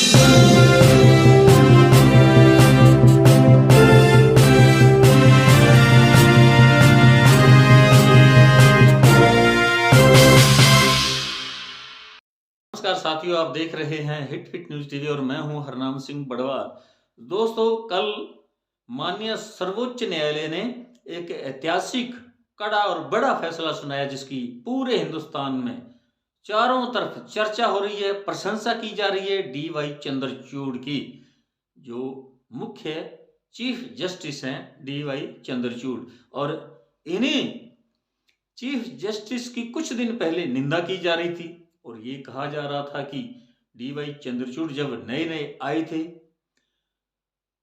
नमस्कार साथियों, आप देख रहे हैं हिट फिट न्यूज टीवी और मैं हूं हरनाम सिंह बड़वाल। दोस्तों, कल माननीय सर्वोच्च न्यायालय ने एक ऐतिहासिक कड़ा और बड़ा फैसला सुनाया, जिसकी पूरे हिंदुस्तान में चारों तरफ चर्चा हो रही है, प्रशंसा की जा रही है DY चंद्रचूड़ की। जो मुख्य चीफ जस्टिस हैं DY चंद्रचूड़, और इन्हीं चीफ जस्टिस की कुछ दिन पहले निंदा की जा रही थी और ये कहा जा रहा था कि DY चंद्रचूड़ जब नए नए आए थे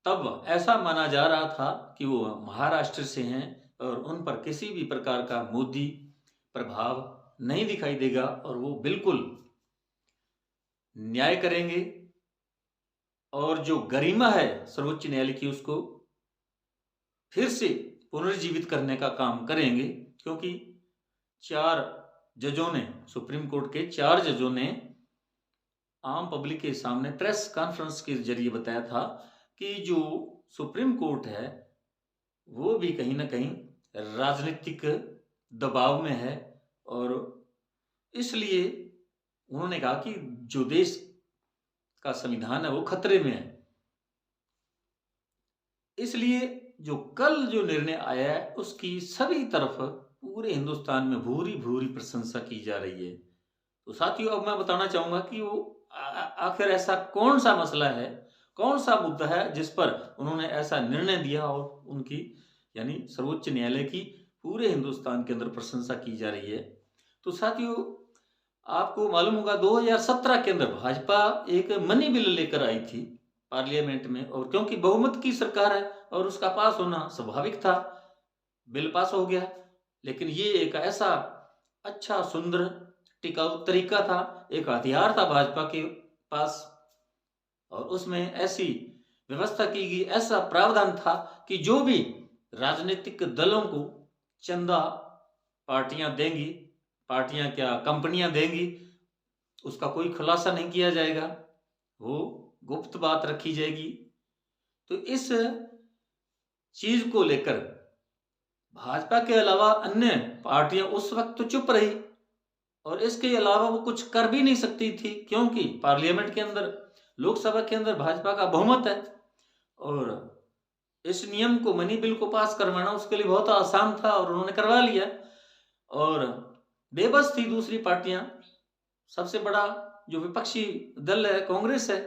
तब ऐसा माना जा रहा था कि वो महाराष्ट्र से हैं और उन पर किसी भी प्रकार का मोदी प्रभाव नहीं दिखाई देगा और वो बिल्कुल न्याय करेंगे और जो गरिमा है सर्वोच्च न्यायालय की उसको फिर से पुनर्जीवित करने का काम करेंगे। क्योंकि 4 जजों ने, सुप्रीम कोर्ट के 4 जजों ने आम पब्लिक के सामने प्रेस कॉन्फ्रेंस के जरिए बताया था कि जो सुप्रीम कोर्ट है वो भी कहीं ना कहीं राजनीतिक दबाव में है और इसलिए उन्होंने कहा कि जो देश का संविधान है वो खतरे में है। इसलिए जो कल जो निर्णय आया है उसकी सभी तरफ पूरे हिंदुस्तान में भूरी भूरी प्रशंसा की जा रही है। तो साथियों, अब मैं बताना चाहूंगा कि वो आखिर ऐसा कौन सा मसला है, कौन सा मुद्दा है जिस पर उन्होंने ऐसा निर्णय दिया और उनकी यानी सर्वोच्च न्यायालय की पूरे हिंदुस्तान के अंदर प्रशंसा की जा रही है। तो साथियों, आपको मालूम होगा 2017 के अंदर भाजपा एक मनी बिल लेकर आई थी पार्लियामेंट में, और क्योंकि बहुमत की सरकार है और उसका पास होना स्वाभाविक था, बिल पास हो गया। लेकिन ये एक ऐसा अच्छा सुंदर टिकाऊ तरीका था, एक हथियार था भाजपा के पास, और उसमें ऐसी व्यवस्था की गई, ऐसा प्रावधान था कि जो भी राजनीतिक दलों को चंदा पार्टियां देंगी, पार्टियां क्या कंपनियां देंगी, उसका कोई खुलासा नहीं किया जाएगा, वो गुप्त बात रखी जाएगी। तो इस चीज को लेकर भाजपा के अलावा अन्य पार्टियां उस वक्त तो चुप रही और इसके अलावा वो कुछ कर भी नहीं सकती थी, क्योंकि पार्लियामेंट के अंदर, लोकसभा के अंदर भाजपा का बहुमत है और इस नियम को, मनी बिल को पास करवाना उसके लिए बहुत आसान था और उन्होंने करवा लिया। और बेबस थी दूसरी पार्टियां, सबसे बड़ा जो विपक्षी दल है कांग्रेस है,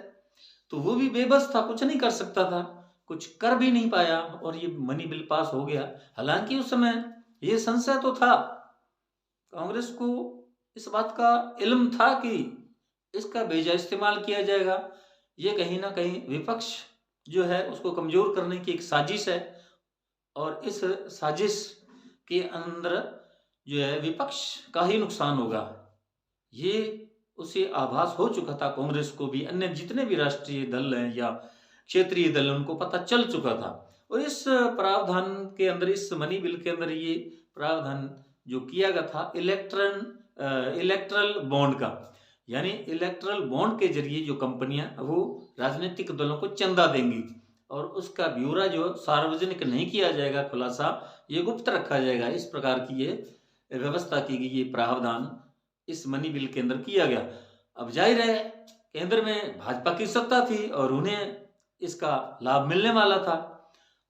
तो वो भी बेबस था, कुछ नहीं कर सकता था, कुछ कर भी नहीं पाया और ये मनी बिल पास हो गया। हालांकि उस समय ये संशय तो था, कांग्रेस को इस बात का इल्म था कि इसका बेजा इस्तेमाल किया जाएगा, ये कहीं ना कहीं विपक्ष जो है उसको कमजोर करने की एक साजिश है और इस साजिश के अंदर जो है विपक्ष का ही नुकसान होगा, ये उसे आभास हो चुका था। कांग्रेस को भी, अन्य जितने भी राष्ट्रीय दल हैं या क्षेत्रीय दल, उनको पता चल चुका था। और इस प्रावधान के अंदर, इस मनी बिल के अंदर ये प्रावधान जो किया गया था इलेक्ट्रल बॉन्ड का, यानी इलेक्ट्रल बॉन्ड के जरिए जो कंपनियां वो राजनीतिक दलों को चंदा देंगी और उसका ब्यौरा जो सार्वजनिक नहीं किया जाएगा, खुलासा ये गुप्त रखा जाएगा, इस प्रकार की ये व्यवस्था की गई, ये प्रावधान इस मनी बिल के अंदर किया गया। अब जाहिर है केंद्र में भाजपा की सत्ता थी और उन्हें इसका लाभ मिलने वाला था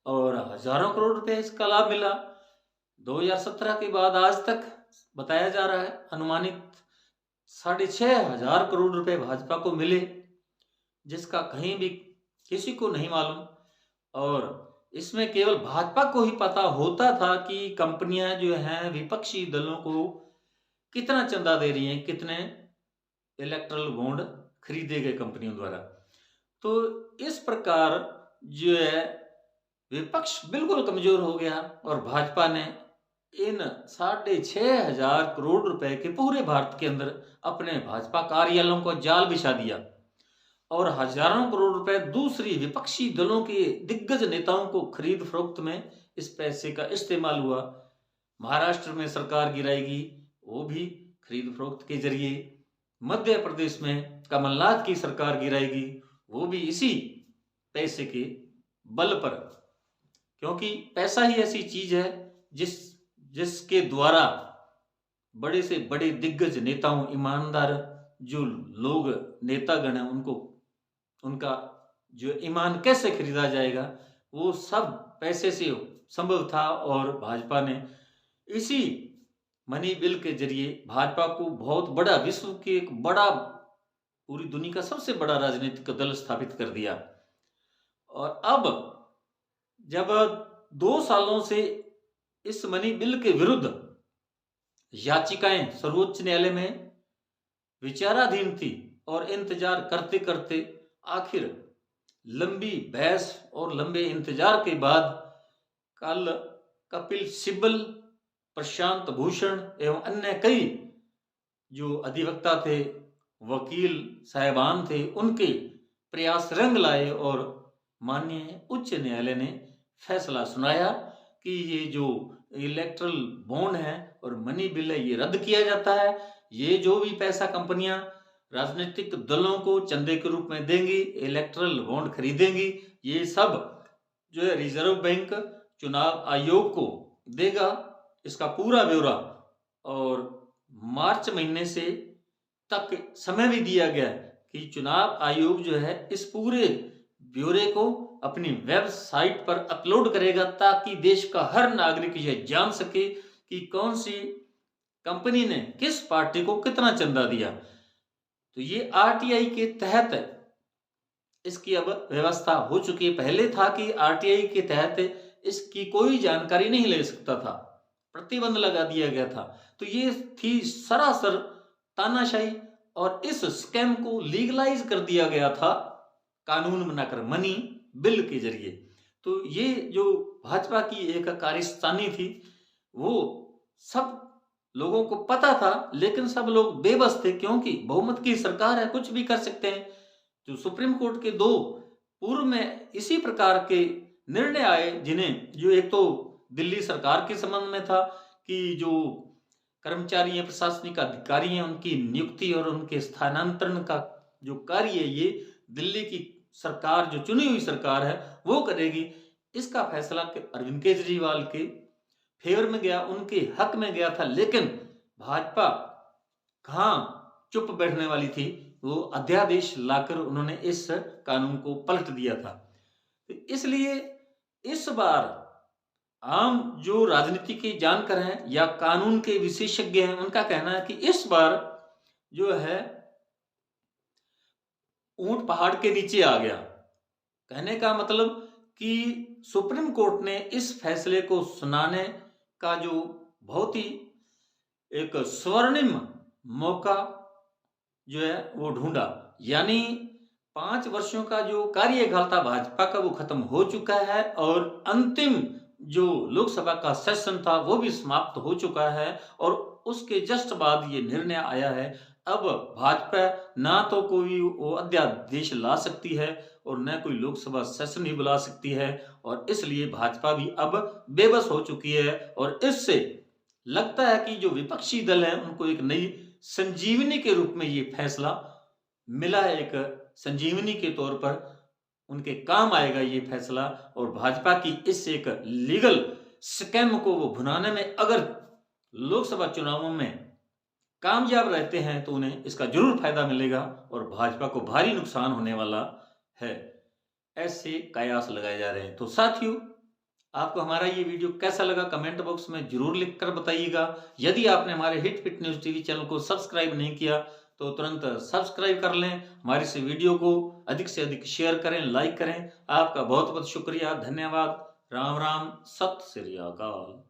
और हजारों करोड़ रुपए इसका लाभ मिला। 2017 के बाद आज तक बताया जा रहा है अनुमानित 6,500 करोड़ रुपए भाजपा को मिले, जिसका कहीं भी किसी को नहीं मालूम। और इसमें केवल भाजपा को ही पता होता था कि कंपनियां जो हैं विपक्षी दलों को कितना चंदा दे रही हैं, कितने इलेक्ट्रल बॉन्ड खरीदे गए कंपनियों द्वारा। तो इस प्रकार जो है विपक्ष बिल्कुल कमजोर हो गया और भाजपा ने इन 6,500 करोड़ रुपए के पूरे भारत के अंदर अपने भाजपा कार्यालयों को जाल बिछा दिया और हजारों करोड़ रुपए दूसरी विपक्षी दलों के दिग्गज नेताओं को खरीद फरोख्त में इस पैसे का इस्तेमाल हुआ। महाराष्ट्र में सरकार गिराएगी, वो भी खरीद फरोख्त के जरिए। मध्य प्रदेश में कमलनाथ की सरकार गिराएगी, वो भी इसी पैसे के बल पर, क्योंकि पैसा ही ऐसी चीज है जिसके द्वारा बड़े से बड़े दिग्गज नेताओं, ईमानदार जो लोग नेतागण हैं, उनको उनका जो ईमान कैसे खरीदा जाएगा, वो सब पैसे से संभव था। और भाजपा ने इसी मनी बिल के जरिए भाजपा को बहुत बड़ा, विश्व के एक बड़ा, पूरी दुनिया का सबसे बड़ा राजनीतिक दल स्थापित कर दिया। और अब जब 2 सालों से इस मनी बिल के विरुद्ध याचिकाएं सर्वोच्च न्यायालय में विचाराधीन थी और इंतजार करते करते आखिर लंबी बहस और लंबे इंतजार के बाद कल कपिल सिब्बल, प्रशांत भूषण एवं अन्य कई जो अधिवक्ता थे, वकील साहिबान थे, उनके प्रयास रंग लाए और माननीय उच्च न्यायालय ने फैसला सुनाया कि ये जो इलेक्ट्रल बॉन्ड है और मनी बिल है, ये रद्द किया जाता है। ये जो भी पैसा कंपनियां राजनीतिक दलों को चंदे के रूप में देंगी, इलेक्ट्रल बॉन्ड खरीदेंगी, ये सब जो है रिजर्व बैंक चुनाव आयोग को देगा। इसका पूरा ब्यौरा, और मार्च महीने से तक समय भी दिया गया कि चुनाव आयोग जो है इस पूरे ब्यौरे को अपनी वेबसाइट पर अपलोड करेगा, ताकि देश का हर नागरिक यह जान सके कि कौन सी कंपनी ने किस पार्टी को कितना चंदा दिया। तो ये आरटीआई के तहत इसकी अब व्यवस्था हो चुकी है। पहले था कि आरटीआई के तहत इसकी कोई जानकारी नहीं ले सकता था, प्रतिबंध लगा दिया गया था। तो ये थी सरासर तानाशाही, और इस स्कैम को लीगलाइज कर दिया गया था कानून बनाकर, मनी बिल के जरिए। तो ये जो भाजपा की एक कारस्तानी थी, वो सब लोगों को पता था, लेकिन सब लोग बेबस थे, क्योंकि बहुमत की सरकार है, कुछ भी कर सकते हैं। जो सुप्रीम कोर्ट के 2 पूर्व में इसी प्रकार के निर्णय आए, जिन्हें जो एक तो दिल्ली सरकार के संबंध में था कि जो कर्मचारी हैं, प्रशासनिक अधिकारी हैं, उनकी नियुक्ति और उनके स्थानांतरण का जो कार्य है, ये दिल्ली की सरकार, जो चुनी हुई सरकार है, वो करेगी। इसका फैसला अरविंद केजरीवाल के फेवर में गया, उनके हक में गया था। लेकिन भाजपा कहां चुप बैठने वाली थी, वो अध्यादेश लाकर उन्होंने इस कानून को पलट दिया था। तो इसलिए इस बार आम जो राजनीति के जानकार हैं या कानून के विशेषज्ञ हैं, उनका कहना है कि इस बार जो है ऊंट पहाड़ के नीचे आ गया। कहने का मतलब कि सुप्रीम कोर्ट ने इस फैसले को सुनाने का जो बहुत ही एक स्वर्णिम मौका जो है वो ढूंढा, यानी 5 वर्षों का जो कार्यकाल था भाजपा का, वो खत्म हो चुका है, और अंतिम जो लोकसभा का सेशन था वो भी समाप्त हो चुका है। और उसके जस्ट बाद ये निर्णय आया है, अब भाजपा ना तो कोई वो अध्यादेश ला सकती है और न कोई लोकसभा सेशन ही बुला सकती है, और इसलिए भाजपा भी अब बेबस हो चुकी है। और इससे लगता है कि जो विपक्षी दल है, उनको एक नई संजीवनी के रूप में ये फैसला मिला है, एक संजीवनी के तौर पर उनके काम आएगा ये फैसला। और भाजपा की इस एक लीगल स्कैम को वो भुनाने में अगर लोकसभा चुनावों में कामयाब रहते हैं, तो उन्हें इसका जरूर फायदा मिलेगा और भाजपा को भारी नुकसान होने वाला है, ऐसे कयास लगाए जा रहे हैं। तो साथियों, आपको हमारा ये वीडियो कैसा लगा कमेंट बॉक्स में जरूर लिखकर बताइएगा। यदि आपने हमारे hit fit news TV channel को सब्सक्राइब नहीं किया तो तुरंत सब्सक्राइब कर लें। हमारे इस वीडियो को अधिक से अधिक शेयर करें, लाइक करें। आपका बहुत बहुत शुक्रिया, धन्यवाद। राम राम, सत श्री अकाल।